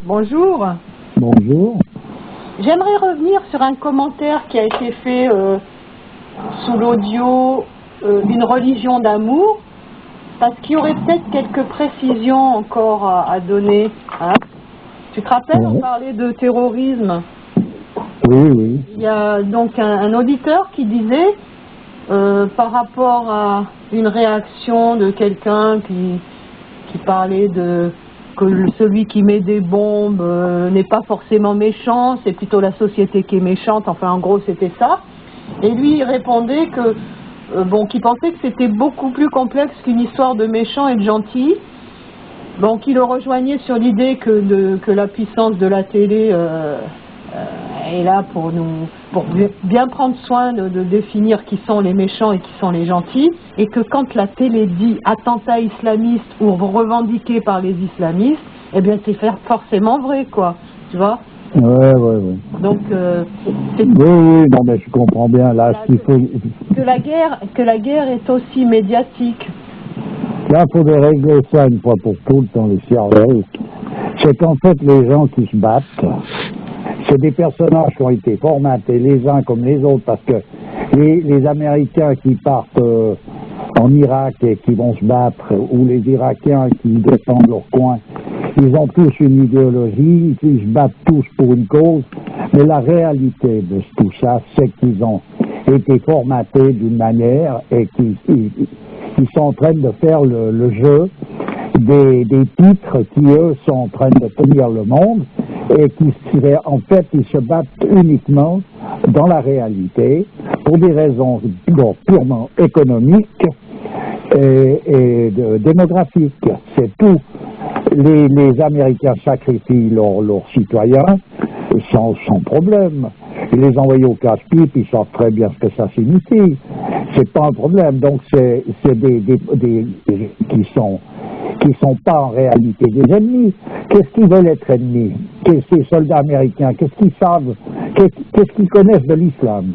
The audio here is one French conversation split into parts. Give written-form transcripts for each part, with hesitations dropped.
Bonjour. Bonjour. J'aimerais revenir sur un commentaire qui a été fait sous l'audio Une religion d'amour, parce qu'il y aurait peut-être quelques précisions encore à donner. Hein. Tu te rappelles, on parlait de terrorisme. Oui, oui. Il y a donc un auditeur qui disait, par rapport à une réaction de quelqu'un qui parlait de que celui qui met des bombes n'est pas forcément méchant, c'est plutôt la société qui est méchante, enfin en gros c'était ça. Et lui il répondait que qu'il pensait que c'était beaucoup plus complexe qu'une histoire de méchants et de gentils. Donc il le rejoignait sur l'idée que la puissance de la télé est là pour bien prendre soin de définir qui sont les méchants et qui sont les gentils, et que quand la télé dit attentat islamiste ou revendiqué par les islamistes, eh bien c'est forcément vrai, quoi, tu vois. Ouais. Donc oui, non mais je comprends bien là ce qu'il faut. Que la guerre est aussi médiatique. Là, il faudrait régler ça une fois pour toutes dans les cerveaux. C'est qu'en fait, les gens qui se battent, c'est des personnages qui ont été formatés les uns comme les autres, parce que les Américains qui partent en Irak et qui vont se battre, ou les Irakiens qui défendent leur coin, ils ont tous une idéologie, ils se battent tous pour une cause, mais la réalité de tout ça, c'est qu'ils ont été formatés d'une manière et qu'ils sont en train de faire le jeu des titres qui, eux, sont en train de tenir le monde et qui, en fait, ils se battent uniquement dans la réalité pour des raisons purement économiques et démographiques. C'est tout. Les Américains sacrifient leurs citoyens sans problème. Ils les envoient au casse-pipe, ils savent très bien ce que ça signifie. C'est pas un problème. Donc c'est des qui sont pas en réalité des ennemis. Qu'est-ce qu'ils veulent être ennemis? Ces soldats américains, qu'est-ce qu'ils savent? Qu'est-ce qu'ils connaissent de l'islam?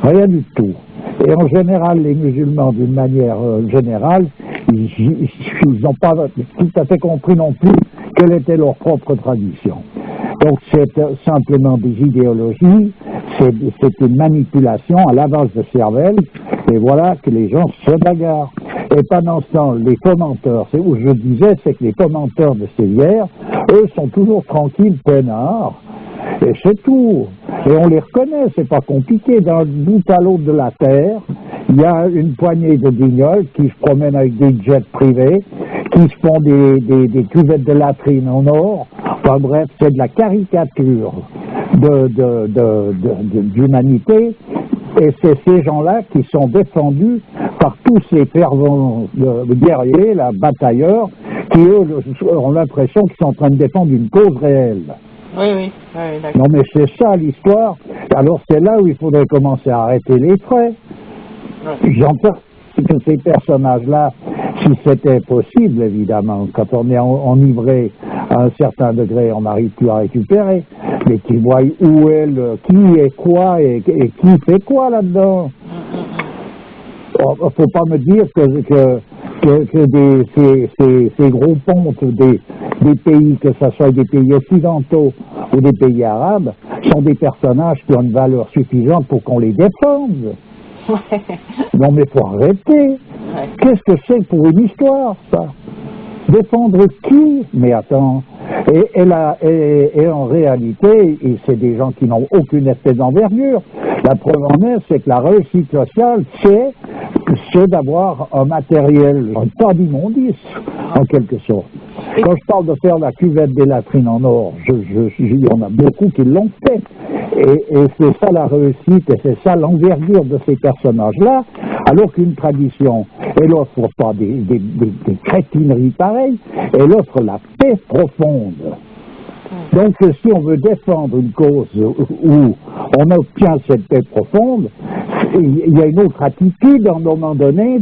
Rien du tout. Et en général, les musulmans, d'une manière générale, ils n'ont pas tout à fait compris non plus quelle était leur propre tradition. Donc c'est simplement des idéologies, c'est une manipulation à lavage de cervelle, et voilà que les gens se bagarrent. Et pendant ce temps, les fomenteurs, c'est où je disais, c'est que les fomenteurs de ces guerres, eux sont toujours tranquilles, peinards, et c'est tout. Et on les reconnaît, c'est pas compliqué. D'un bout à l'autre de la Terre, il y a une poignée de guignols qui se promènent avec des jets privés, qui se font des cuvettes de latrines en or. Enfin bref, c'est de la caricature d'humanité. Et c'est ces gens-là qui sont défendus par tous ces fervents guerriers, batailleurs, qui eux ont l'impression qu'ils sont en train de défendre une cause réelle. Oui, d'accord. Non mais c'est ça l'histoire. Alors c'est là où il faudrait commencer à arrêter les frais. J'entends que ces personnages-là, si c'était possible évidemment, quand on est enivré à un certain degré, on n'arrive plus à récupérer, mais qu'ils voient où est qui est quoi et qui fait quoi là-dedans. Faut pas me dire que ces gros pontes des pays, que ce soit des pays occidentaux ou des pays arabes, sont des personnages qui ont une valeur suffisante pour qu'on les défende. Non mais faut arrêter. Qu'est-ce que c'est pour une histoire, ça? Défendre qui? Mais attends. Et en réalité, c'est des gens qui n'ont aucune espèce d'envergure. La preuve en est, c'est que la réussite sociale, c'est d'avoir un matériel, pas d'immondice, en quelque sorte. Quand je parle de faire la cuvette des latrines en or, il y en a beaucoup qui l'ont fait. Et c'est ça la réussite, et c'est ça l'envergure de ces personnages-là, alors qu'une tradition, elle offre pas des crétineries pareilles, elle offre la paix profonde. Donc si on veut défendre une cause où on obtient cette paix profonde, il y a une autre attitude à un moment donné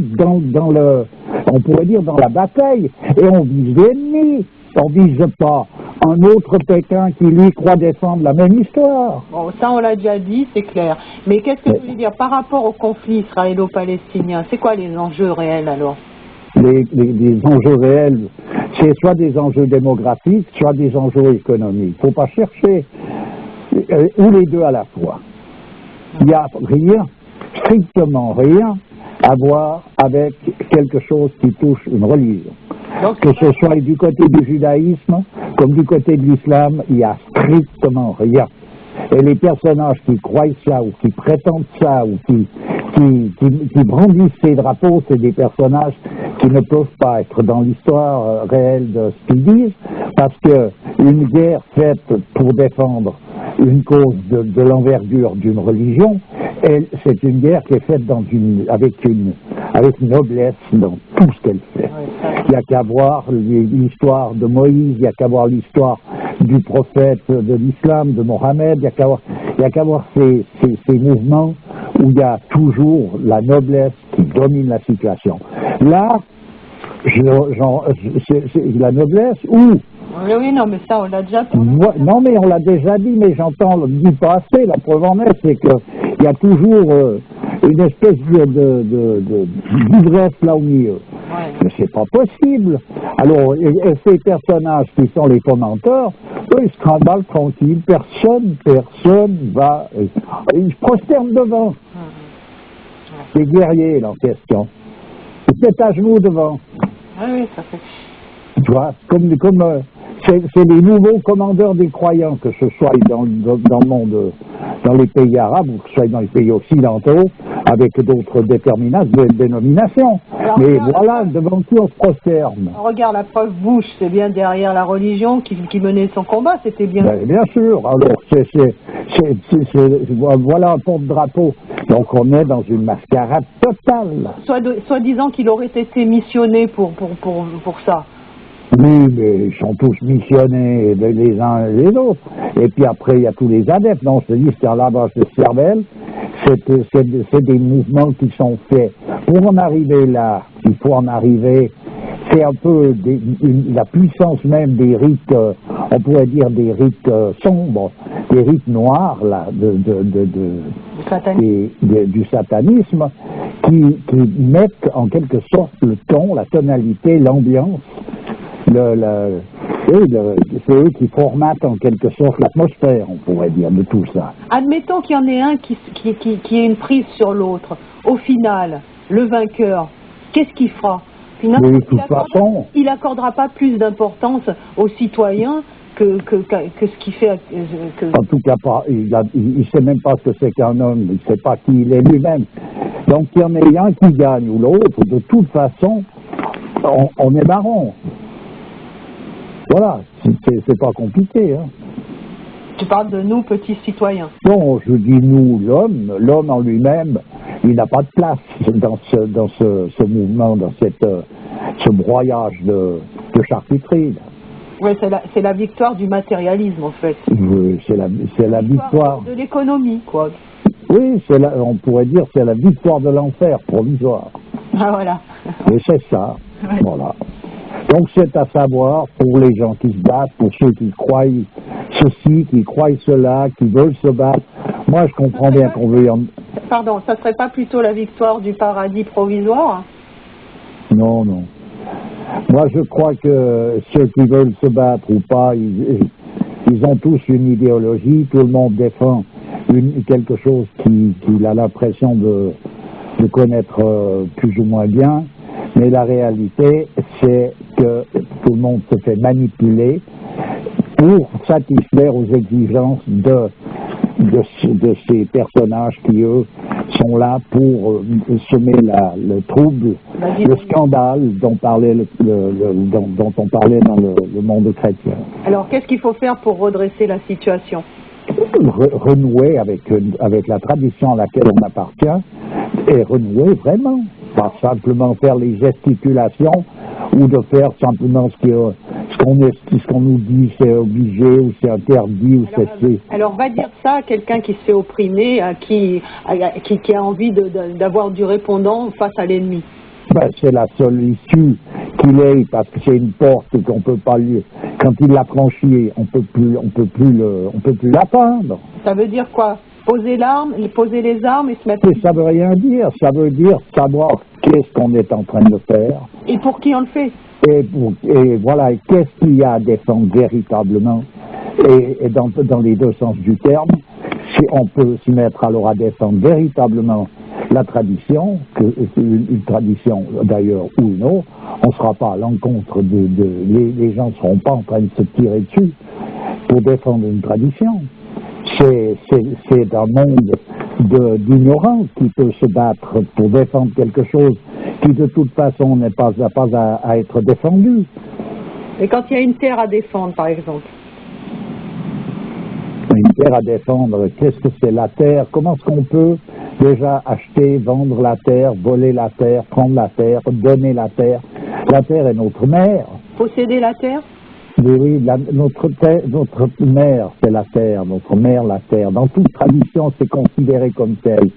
on pourrait dire dans la bataille, et on vise l'ennemi, on vise pas un autre Pékin qui lui croit défendre la même histoire. Bon, ça on l'a déjà dit, c'est clair. Mais qu'est-ce que je veux dire par rapport au conflit israélo-palestinien? C'est quoi les enjeux réels alors? les enjeux réels, c'est soit des enjeux démographiques, soit des enjeux économiques. Il ne faut pas chercher, ou les deux à la fois. Il n'y a rien, strictement rien, à voir avec quelque chose qui touche une religion. Donc, que ce soit du côté du judaïsme comme du côté de l'islam, il n'y a strictement rien. Et les personnages qui croient ça, ou qui prétendent ça, ou qui brandissent ces drapeaux, c'est des personnages qui ne peuvent pas être dans l'histoire réelle de ce qu'ils disent, parce qu'une guerre faite pour défendre une cause de l'envergure d'une religion, c'est une guerre qui est faite avec noblesse dans tout ce qu'elle fait. Il n'y a qu'à voir l'histoire de Moïse, il n'y a qu'à voir l'histoire du prophète de l'islam, de Mohammed, il n'y a qu'à voir ces mouvements où il y a toujours la noblesse qui domine la situation. Là, c'est la noblesse où... Oui, non, mais ça, on l'a déjà... Non, mais on l'a déjà dit, mais j'entends le dit pas assez. La preuve en est, c'est qu'il y a toujours une espèce d'ivresse là au milieu. Ouais. Mais c'est pas possible. Alors, et ces personnages qui sont les commentateurs, eux, ils se trimballent tranquilles. Personne va... Ils se prosternent devant. Les guerriers, là, en question. Ils se mettent à genoux devant. Oui, ça fait... Tu vois, c'est les nouveaux commandeurs des croyants, que ce soit dans le monde, dans les pays arabes, ou que ce soit dans les pays occidentaux, avec d'autres dénominations. Alors, mais voilà, devant qui on se prosterne. Regarde, la preuve Bush, c'est bien derrière la religion qui menait son combat, c'était bien. Bien sûr, alors voilà un porte-drapeau. Donc on est dans une mascarade totale. Soi-disant qu'il aurait été missionné pour ça. Oui, mais ils sont tous missionnés les uns et les autres. Et puis après, il y a tous les adeptes. Non, je te dis, c'est un lavage de cervelle. C'est des mouvements qui sont faits. Pour en arriver là, il faut en arriver. C'est un peu la puissance même des rites, on pourrait dire des rites sombres, des rites noirs, là, du satanisme, qui mettent en quelque sorte le ton, la tonalité, l'ambiance. C'est eux qui formatent en quelque sorte l'atmosphère, on pourrait dire, de tout ça. Admettons qu'il y en ait un qui ait une prise sur l'autre. Au final, le vainqueur, qu'est-ce qu'il fera? Finalement, oui, de toute façon, il n'accordera pas plus d'importance aux citoyens que ce qu'il fait. En tout cas, il ne sait même pas ce que c'est qu'un homme, il ne sait pas qui il est lui-même. Donc il y en a un qui gagne ou l'autre, de toute façon, on est marron. Voilà, c'est pas compliqué. Hein. Tu parles de nous, petits citoyens. Non, je dis nous, l'homme en lui-même, il n'a pas de place dans ce mouvement, dans ce broyage de charcuterie. Oui, c'est la victoire du matérialisme, en fait. Oui, c'est la victoire de l'économie, quoi. Oui, on pourrait dire c'est la victoire de l'enfer provisoire. Ah, voilà. Et c'est ça, ouais. Voilà. Donc c'est à savoir pour les gens qui se battent, pour ceux qui croient ceci, qui croient cela, qui veulent se battre. Moi je comprends bien qu'on veut... Pardon, ça serait pas plutôt la victoire du paradis provisoire? Non, non. Moi je crois que ceux qui veulent se battre ou pas, ils ont tous une idéologie, tout le monde défend quelque chose qu'il a l'impression de connaître plus ou moins bien. Mais la réalité, c'est que tout le monde se fait manipuler pour satisfaire aux exigences de ces personnages qui, eux, sont là pour semer le trouble, le scandale dont on parlait dans le monde chrétien. Alors, qu'est-ce qu'il faut faire pour redresser la situation? Renouer avec la tradition à laquelle on appartient et renouer vraiment. Pas simplement faire les gesticulations ou de faire simplement ce qu'on nous dit c'est obligé ou c'est interdit ou c'est... Alors va dire ça à quelqu'un qui se fait opprimer, qui a envie d'avoir du répondant face à l'ennemi. Ben, c'est la seule issue qu'il ait, parce que c'est une porte qu'on peut pas lui... Quand il l'a franchie, on peut plus l'atteindre. Ça veut dire quoi? poser les armes et se mettre... Mais ça veut rien dire, ça veut dire savoir qu'est-ce qu'on est en train de faire. Et pour qui on le fait? Et voilà, qu'est-ce qu'il y a à défendre véritablement? Et dans les deux sens du terme, si on peut s'y mettre alors à défendre véritablement la tradition, une tradition d'ailleurs ou une autre, on ne sera pas à l'encontre les gens ne seront pas en train de se tirer dessus pour défendre une tradition. C'est un monde d'ignorants qui peut se battre pour défendre quelque chose qui de toute façon n'est pas à être défendu. Et quand il y a une terre à défendre, par exemple? Une terre à défendre, qu'est-ce que c'est la terre? Comment est-ce qu'on peut déjà acheter, vendre la terre, voler la terre, prendre la terre, donner la terre? La terre est notre mère. Posséder la terre? Oui, notre mère, c'est la terre, notre mère, la terre. Dans toute tradition, c'est considéré comme tel.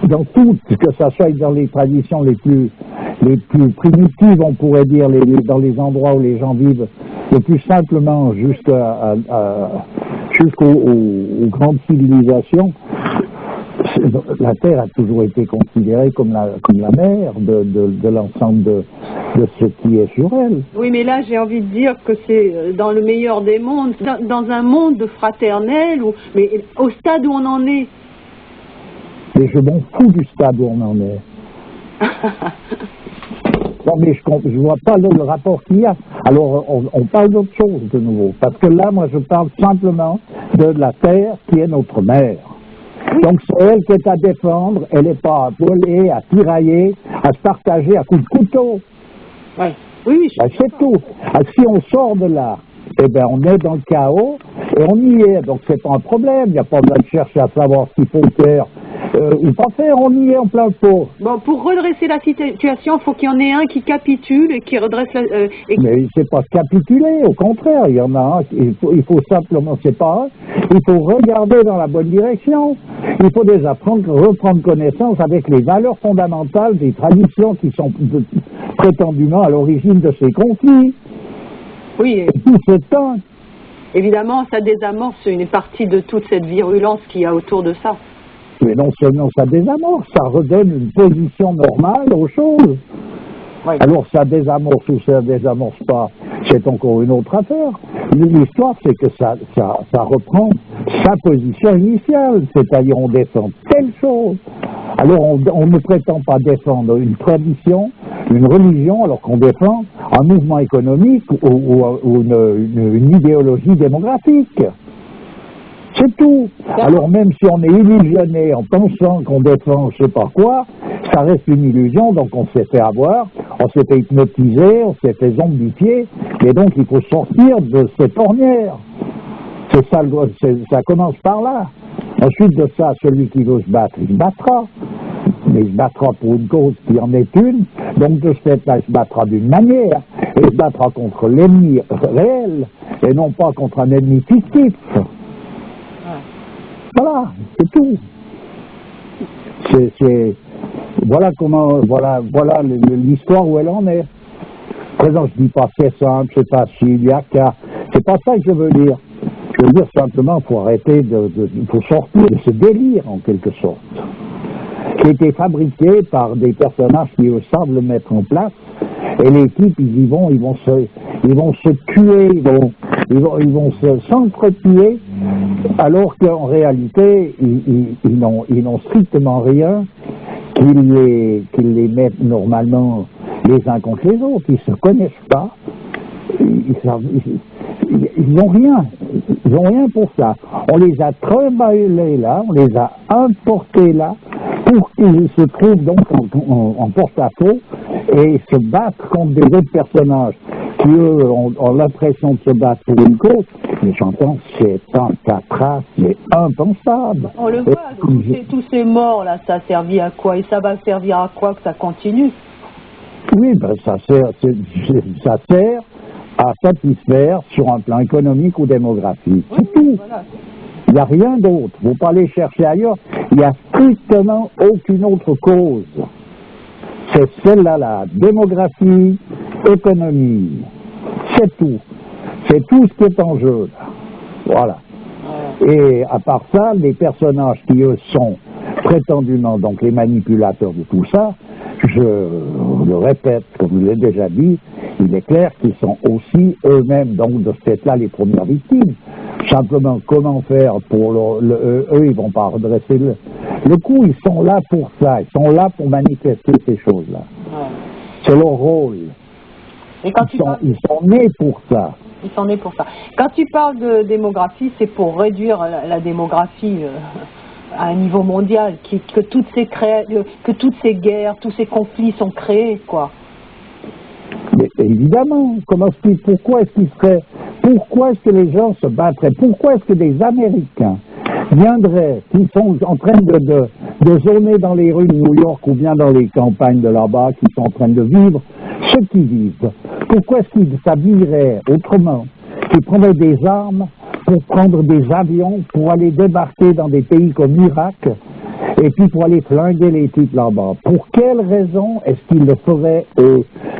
Dans toutes, que ça soit dans les traditions les plus primitives, on pourrait dire, dans les endroits où les gens vivent le plus simplement jusqu'aux grandes civilisations, la Terre a toujours été considérée comme la mère de l'ensemble de ce qui est sur elle. Oui, mais là, j'ai envie de dire que c'est dans le meilleur des mondes, dans un monde fraternel, mais au stade où on en est. Et je m'en fous du stade où on en est. Non, mais je vois pas le rapport qu'il y a. Alors, on parle d'autre chose de nouveau. Parce que là, moi, je parle simplement de la terre qui est notre mère. Donc, c'est elle qui est à défendre. Elle n'est pas à voler, à tirailler, à se partager à coups de couteau. Ouais. Oui, ben, c'est tout. Alors, si on sort de là, eh bien, on est dans le chaos et on y est. Donc, c'est pas un problème. Il n'y a pas besoin de chercher à savoir ce qu'il faut faire ou pas faire. On y est en plein pot. Bon, pour redresser la situation, il faut qu'il y en ait un qui capitule et qui redresse la... Mais c'est pas capituler, au contraire. Il y en a un. Il faut simplement, c'est pas un. Il faut regarder dans la bonne direction. Il faut déjà reprendre connaissance avec les valeurs fondamentales des traditions qui sont prétendument à l'origine de ces conflits. Oui. Et tout ce temps. Évidemment, ça désamorce une partie de toute cette virulence qu'il y a autour de ça. Mais non seulement ça désamorce, ça redonne une position normale aux choses. Oui. Alors ça désamorce ou ça désamorce pas, c'est encore une autre affaire. L'histoire, c'est que ça reprend sa position initiale, c'est-à-dire on défend telle chose. Alors on ne prétend pas défendre une tradition, une religion, alors qu'on défend un mouvement économique ou une idéologie démographique. C'est tout. Alors même si on est illusionné en pensant qu'on défend je sais pas quoi, ça reste une illusion, donc on s'est fait avoir, on s'est fait hypnotiser, on s'est fait zombifier, et donc il faut sortir de cette ornière. C'est ça, ça commence par là. Ensuite de ça, celui qui veut se battre, il se battra. Mais il se battra pour une cause qui en est une, donc de ce fait-là, il se battra d'une manière, et il se battra contre l'ennemi réel, et non pas contre un ennemi fictif. Voilà, c'est tout. Voilà comment, voilà l'histoire où elle en est. Présent, je dis pas c'est simple, c'est facile, il y a qu'à. C'est pas ça que je veux dire. Je veux dire simplement, il faut arrêter il faut sortir de ce délire en quelque sorte, qui a été fabriqué par des personnages qui savent le mettre en place. Et l'équipe, ils vont se tuer, ils vont s'entretuer, alors qu'en réalité, ils n'ont strictement rien qui les mette normalement les uns contre les autres. Ils se connaissent pas. Ils n'ont rien. Ils n'ont rien pour ça. On les a trimballés là, on les a importés là, pour qu'ils se trouvent donc en porte-à-faux et se battre contre des autres personnages qui, eux, ont l'impression de se battre pour une cause. Mais j'entends, c'est un catastrophe, c'est impensable. On le voit, tous ces morts là, ça a servi à quoi? Et ça va servir à quoi que ça continue? Oui, ben ça sert à satisfaire sur un plan économique ou démographique. Oui, c'est tout. Voilà. Il n'y a rien d'autre. Il ne faut pas aller chercher ailleurs. Il n'y a strictement aucune autre cause. C'est celle-là, la démographie, économie. C'est tout. C'est tout ce qui est en jeu. Là. Voilà. Et à part ça, les personnages qui eux sont prétendument donc les manipulateurs de tout ça, je le répète, comme je l'ai déjà dit, il est clair qu'ils sont aussi eux-mêmes donc de ce fait-là les premières victimes. Simplement, comment faire pour eux, ils vont pas redresser le coup, ils sont là pour ça, ils sont là pour manifester ces choses-là. Ouais. C'est leur rôle. Et quand Ils sont nés pour ça. Ils sont nés pour ça. Quand tu parles de démographie, c'est pour réduire la démographie à un niveau mondial, que toutes ces guerres, tous ces conflits sont créés, quoi. Mais évidemment, pourquoi est-ce que les gens se battraient? Pourquoi est-ce que des Américains viendraient, qui sont en train de zoner dans les rues de New York ou bien dans les campagnes de là-bas, qui sont en train de vivre ce qu'ils vivent? Pourquoi est-ce qu'ils s'habilleraient autrement? Qu'ils prendraient des armes pour prendre des avions, pour aller débarquer dans des pays comme l'Irak, et puis pour aller flinguer les types là-bas? Pour quelle raison est-ce qu'ils le feraient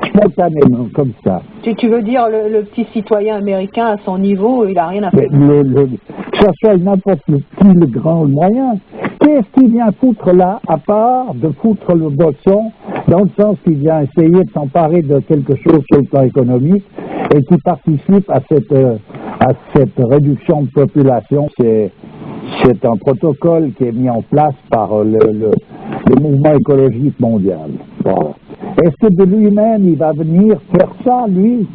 spontanément, comme ça? Tu veux dire le petit citoyen américain à son niveau, il n'a rien à faire? Que ça soit n'importe quel grand moyen, qu'est-ce qu'il vient foutre là, à part de foutre le boxon, dans le sens qu'il vient essayer de s'emparer de quelque chose sur le plan économique et qui participe à cette réduction de population? C'est un protocole qui est mis en place par le mouvement écologique mondial. Bon. Est-ce que de lui-même, il va venir faire ça, lui?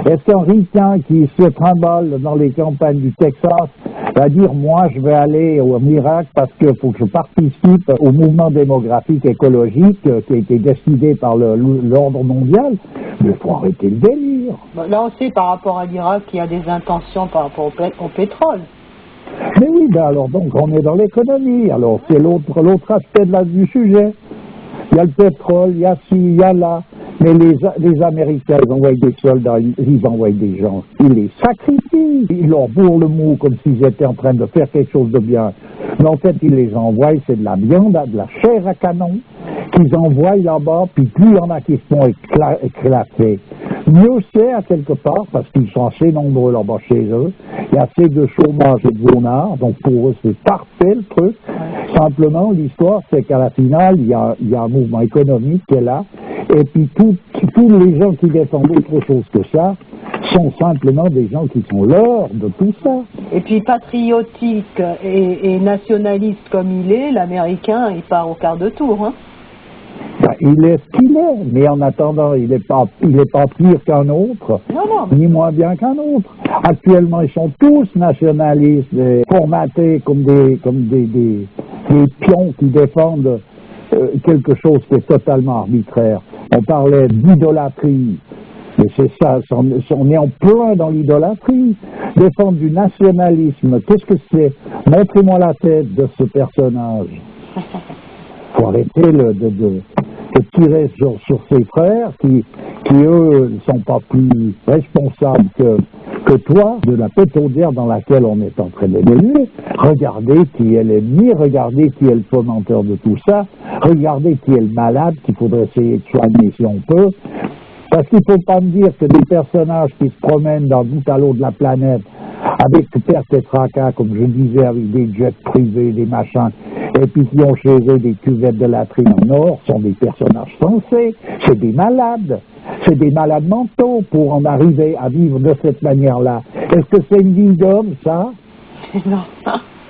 Est-ce qu'un ricain qui se trimballe dans les campagnes du Texas va dire, moi, je vais aller au Irak parce qu'il faut que je participe au mouvement démographique écologique qui a été décidé par l'ordre mondial? Mais il faut arrêter le délire. Là, on sait par rapport à l'Irak qu'il y a des intentions par rapport au pétrole. Mais oui, ben alors donc on est dans l'économie. Alors c'est l'autre aspect du sujet. Il y a le pétrole, il y a ci, il y a là. Mais les Américains, ils envoient des soldats, ils envoient des gens, ils les sacrifient. Ils leur bourrent le mou comme s'ils étaient en train de faire quelque chose de bien. Mais en fait, ils les envoient, c'est de la viande, de la chair à canon qu'ils envoient là-bas, puis plus il y en a qui se font éclater. Mieux c'est à quelque part, parce qu'ils sont assez nombreux là-bas chez eux, il y a assez de chômage et de zonards, donc pour eux c'est parfait le truc. Simplement, l'histoire, c'est qu'à la finale, il y a un mouvement économique qui est là, et puis tous les gens qui défendent autre chose que ça sont simplement des gens qui sont l'heure de tout ça. Et puis patriotique et nationaliste comme il est, l'Américain, il part au quart de tour, hein. Ben, il est ce qu'il est, mais en attendant, il n'est pas pire qu'un autre, ni moins bien qu'un autre. Actuellement, ils sont tous nationalistes, formatés comme des pions qui défendent quelque chose qui est totalement arbitraire. On parlait d'idolâtrie, mais c'est ça, on est en plein dans l'idolâtrie. Défendre du nationalisme, qu'est-ce que c'est? Montrez-moi la tête de ce personnage. Il faut arrêter de tirer sur ses frères qui eux, ne sont pas plus responsables que toi de la pétaudière dans laquelle on est en train d'évoluer. Regardez qui est l'ennemi, regardez qui est le fomenteur de tout ça, regardez qui est le malade qu'il faudrait essayer de soigner si on peut. Parce qu'il ne faut pas me dire que des personnages qui se promènent d'un bout à l'autre de la planète avec perte et tracas, comme je disais, avec des jets privés, des machins, et puis qui ont chez eux des cuvettes de latrine en or, sont des personnages sensés, c'est des malades mentaux pour en arriver à vivre de cette manière-là. Est-ce que c'est une vie d'homme, ça? Non.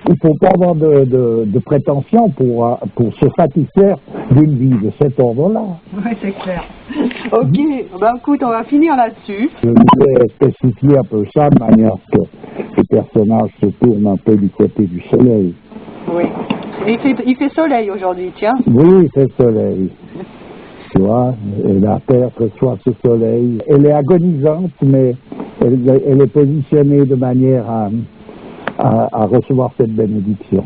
Il ne faut pas avoir de prétention pour se satisfaire d'une vie de cet ordre-là. Oui, c'est clair. Ok, ben écoute, on va finir là-dessus. Je voulais spécifier un peu ça de manière que les personnages se tournent un peu du côté du soleil. Oui. Il fait soleil aujourd'hui, tiens. Oui, il fait soleil. Tu vois, et la Terre reçoit ce soleil. Elle est agonisante, mais elle est positionnée de manière à recevoir cette bénédiction.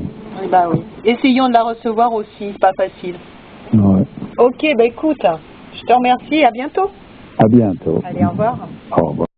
Ben oui. Essayons de la recevoir aussi, c'est pas facile. Ouais. Ok, ben écoute, je te remercie, à bientôt. À bientôt. Allez, au revoir. Au revoir.